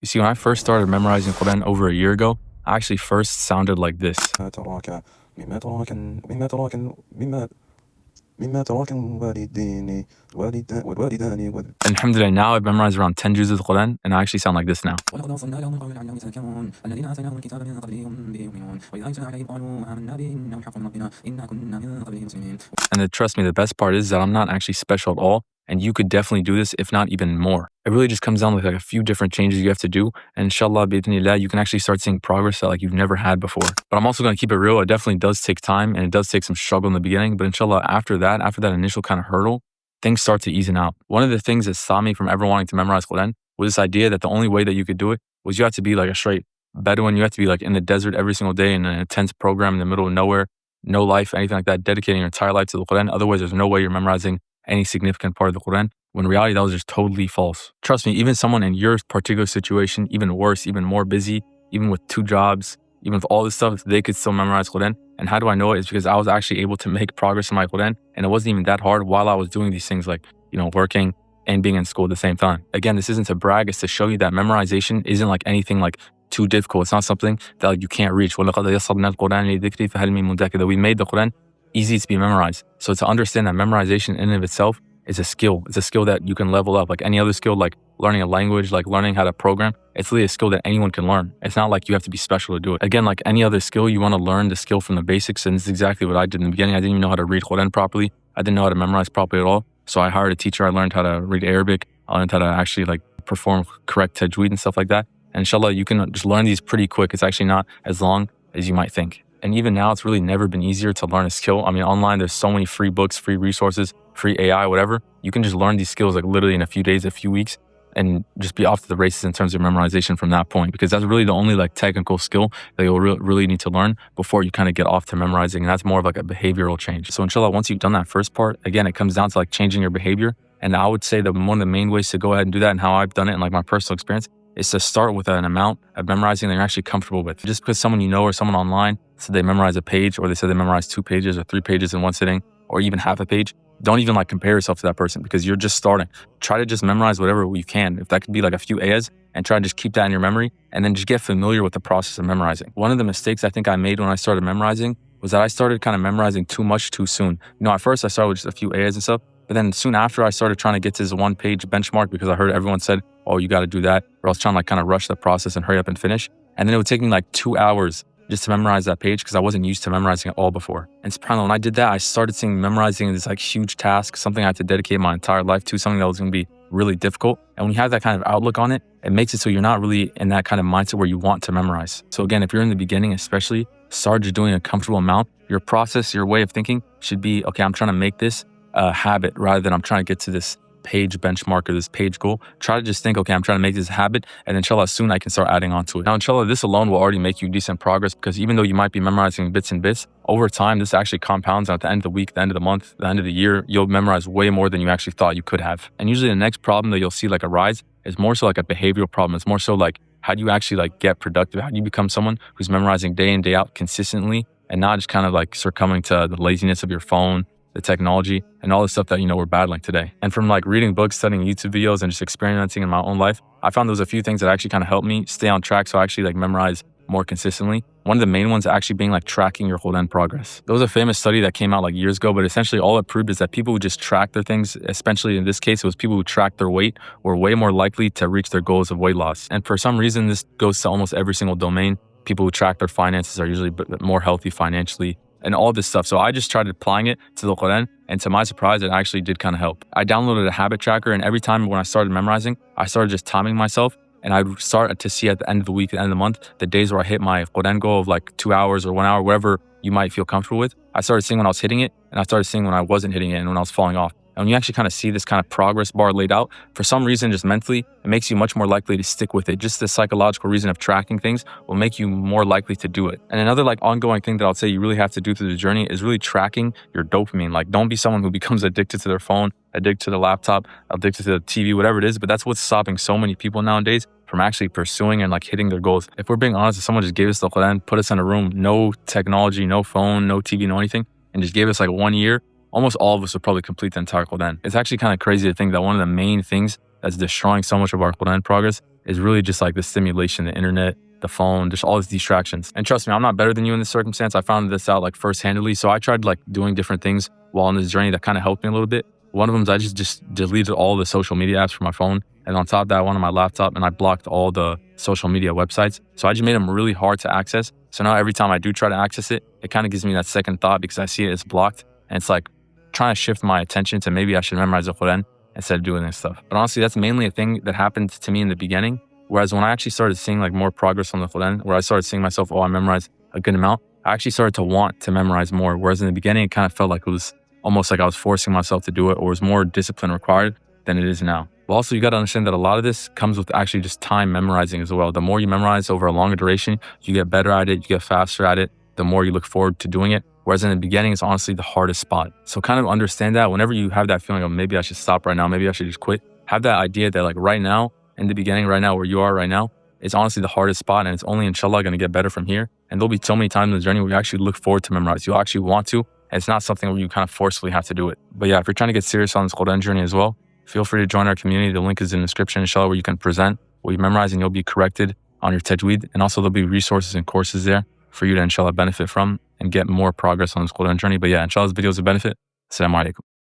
You see, when I first started memorizing Quran over a year ago, I actually first sounded like this. تراك مما تراك مما تراك والوالدان And alhamdulillah, now I've memorized around 10 juz of the Quran, and I actually sound like this now. ولقد أرسلنا إلى من قبلك عن يتذكرون الذين آتيناهم الكتاب من قبلهم به يؤمنون وإذا يتلى عليهم قالوا آمنا به إنه الحق من ربنا إنا كنا من قبله مسلمين. And trust me, the best part is that I'm not actually special at all, and you could definitely do this, if not even more. It really just comes down to like a few different changes you have to do, and inshallah, bi'idhnillah, you can actually start seeing progress that like you've never had before. But I'm also going to keep it real. It definitely does take time, and it does take some struggle in the beginning, but inshallah, after that initial kind of hurdle, things start to ease out. One of the things that stopped me from ever wanting to memorize Quran was this idea that the only way that you could do it was you have to be like a straight Bedouin. You have to be like in the desert every single day in an intense program in the middle of nowhere, no life, anything like that, dedicating your entire life to the Quran. Otherwise, there's no way you're memorizing any significant part of the Quran. When in reality, that was just totally false. Trust me, even someone in your particular situation, even worse, even more busy, even with 2 jobs, even with all this stuff, they could still memorize Quran. And how do I know it? It's because I was actually able to make progress in my Quran, and it wasn't even that hard while I was doing these things like, working and being in school at the same time. Again, this isn't to brag, it's to show you that memorization isn't like anything like too difficult. It's not something that like you can't reach. That we made the Quran easy to be memorized. So to understand that memorization in and of itself is a skill. It's a skill that you can level up like any other skill, like learning a language, like learning how to program. It's really a skill that anyone can learn. It's not like you have to be special to do it. Again, like any other skill, you want to learn the skill from the basics. And this is exactly what I did in the beginning. I didn't even know how to read Quran properly. I didn't know how to memorize properly at all. So I hired a teacher. I learned how to read Arabic. I learned how to actually like perform correct tajweed and stuff like that. And inshallah, you can just learn these pretty quick. It's actually not as long as you might think. And even now, it's really never been easier to learn a skill. I mean, online, there's so many free books, free resources, free AI, whatever. You can just learn these skills like literally in a few days, a few weeks, and just be off to the races in terms of memorization from that point, because that's really the only like technical skill that you'll really need to learn before you kind of get off to memorizing. And that's more of like a behavioral change. So inshallah, once you've done that first part, again, it comes down to like changing your behavior. And I would say that one of the main ways to go ahead and do that, and how I've done it in like my personal experience, is to start with an amount of memorizing that you're actually comfortable with. Just because someone you know or someone online said they memorize a page, or they said they memorize 2 pages or 3 pages in one sitting, or even half a page, don't even like compare yourself to that person, because you're just starting. Try to just memorize whatever you can. If that could be like a few ayahs, and try to just keep that in your memory, and then just get familiar with the process of memorizing. One of the mistakes I think I made when I started memorizing was that I started kind of memorizing too much too soon. At first I started with just a few ayahs and stuff, but then soon after I started trying to get to this 1-page benchmark because I heard everyone said, oh, you got to do that. Or I was trying to like kind of rush the process and hurry up and finish. And then it would take me like 2 hours just to memorize that page because I wasn't used to memorizing it all before. And subhanAllah, when I did that, I started seeing memorizing this like huge task, something I had to dedicate my entire life to, something that was going to be really difficult. And when you have that kind of outlook on it, it makes it so you're not really in that kind of mindset where you want to memorize. So again, if you're in the beginning, especially, start just doing a comfortable amount. Your process, your way of thinking should be, okay, I'm trying to make this a habit rather than I'm trying to get to this page benchmark or this page goal. Try to just think, okay, I'm trying to make this a habit, and inshallah soon I can start adding on to it. Now inshallah, this alone will already make you decent progress, because even though you might be memorizing bits and bits, over time this actually compounds. At the end of the week, the end of the month, the end of the year, you'll memorize way more than you actually thought you could have. And usually the next problem that you'll see like arise is more so like a behavioral problem. It's more so like, how do you actually like get productive? How do you become someone who's memorizing day in, day out consistently, and not just kind of like succumbing to the laziness of your phone, the technology, and all the stuff that, we're battling today. And from like reading books, studying YouTube videos, and just experimenting in my own life, I found there was a few things that actually kind of helped me stay on track. So I actually like memorize more consistently. One of the main ones actually being like tracking your Quran progress. There was a famous study that came out like years ago, but essentially all it proved is that people who just track their things, especially in this case, it was people who tracked their weight, were way more likely to reach their goals of weight loss. And for some reason, this goes to almost every single domain. People who track their finances are usually more healthy financially, and all this stuff. So I just tried applying it to the Quran, and to my surprise, it actually did kind of help. I downloaded a habit tracker, and every time when I started memorizing, I started just timing myself, and I'd start to see at the end of the week, at the end of the month, the days where I hit my Quran goal of like 2 hours or 1 hour, whatever you might feel comfortable with. I started seeing when I was hitting it, and I started seeing when I wasn't hitting it and when I was falling off. And when you actually kind of see this kind of progress bar laid out, for some reason, just mentally, it makes you much more likely to stick with it. Just the psychological reason of tracking things will make you more likely to do it. And another like ongoing thing that I'll say you really have to do through the journey is really tracking your dopamine. Like, don't be someone who becomes addicted to their phone, addicted to the laptop, addicted to the TV, whatever it is. But that's what's stopping so many people nowadays from actually pursuing and like hitting their goals. If we're being honest, if someone just gave us the Quran, put us in a room, no technology, no phone, no TV, no anything, and just gave us like 1 year, almost all of us would probably complete the entire Quran. It's actually kind of crazy to think that one of the main things that's destroying so much of our Quran progress is really just like the stimulation, the internet, the phone, just all these distractions. And trust me, I'm not better than you in this circumstance. I found this out like first-handedly. So I tried like doing different things while on this journey that kind of helped me a little bit. One of them is I just deleted all the social media apps from my phone. And on top of that, I went on my laptop and I blocked all the social media websites. So I just made them really hard to access. So now every time I do try to access it, it kind of gives me that second thought because I see it as blocked. And it's like trying to shift my attention to maybe I should memorize the Quran instead of doing this stuff. But honestly, that's mainly a thing that happened to me in the beginning. Whereas when I actually started seeing like more progress on the Quran, where I started seeing myself, I memorized a good amount, I actually started to want to memorize more. Whereas in the beginning, it kind of felt like it was almost like I was forcing myself to do it, or was more discipline required than it is now. But also, you got to understand that a lot of this comes with actually just time memorizing as well. The more you memorize over a longer duration, you get better at it, you get faster at it, the more you look forward to doing it. Whereas in the beginning, it's honestly the hardest spot. So kind of understand that whenever you have that feeling of maybe I should stop right now, maybe I should just quit, have that idea that like right now, in the beginning, right now, where you are right now, it's honestly the hardest spot, and it's only inshallah going to get better from here. And there'll be so many times in the journey where you actually look forward to memorize. You'll actually want to, and it's not something where you kind of forcefully have to do it. But yeah, if you're trying to get serious on this Quran journey as well, feel free to join our community. The link is in the description, inshallah, where you can present what you memorize and you'll be corrected on your tajweed. And also there'll be resources and courses there for you to inshallah benefit from and get more progress on this Quran journey. But yeah, inshallah, this video is a benefit. Assalamu alaikum.